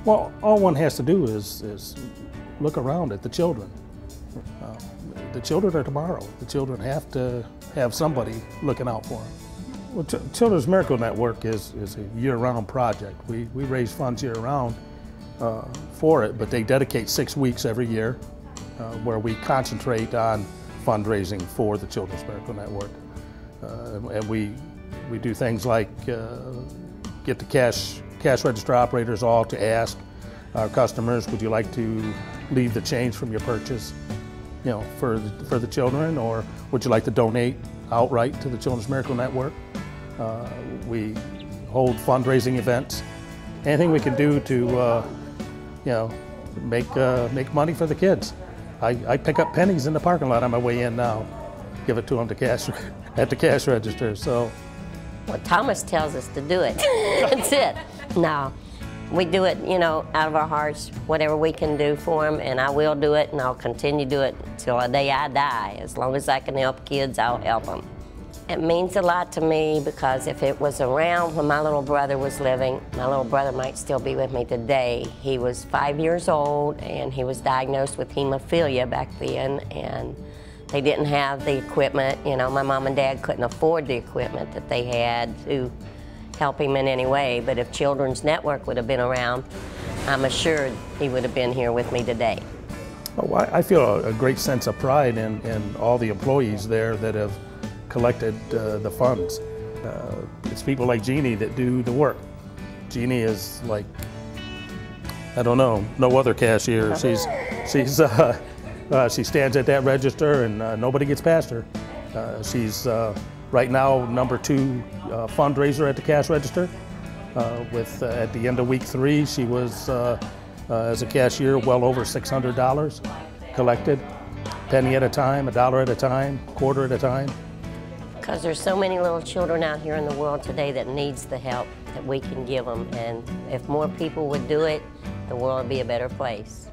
Well, all one has to do is look around at the children. Uh, the children are tomorrow. The children have to have somebody looking out for them. Well, Children's Miracle Network is a year-round project. We raise funds year-round for it, but they dedicate 6 weeks every year where we concentrate on fundraising for the Children's Miracle Network. And we do things like get the cash register operators all to ask our customers, would you like to leave the change from your purchase, for the children, or would you like to donate outright to the Children's Miracle Network? We hold fundraising events, anything we can do to, make money for the kids. I pick up pennies in the parking lot on my way in now, give it to them at the cash register. So, well, Thomas tells us to do it. That's it. No, we do it, out of our hearts, whatever we can do for them, and I will do it, and I'll continue to do it till the day I die. As long as I can help kids, I'll help them. It means a lot to me because if it was around when my little brother was living, my little brother might still be with me today. He was 5 years old, and he was diagnosed with hemophilia back then, and they didn't have the equipment. My mom and dad couldn't afford the equipment that they had to help him in any way, but if Children's Network would have been around, I'm assured he would have been here with me today. Oh, I feel a great sense of pride in all the employees there that have collected the funds. It's people like Jeannie that do the work. Jeannie is like, I don't know, no other cashier. She stands at that register and nobody gets past her. She's right now #2 fundraiser at the cash register. At the end of week 3, she was as a cashier well over $600 collected, penny at a time, $1 at a time, quarter at a time. Because there's so many little children out here in the world today that needs the help that we can give them, and if more people would do it, the world would be a better place.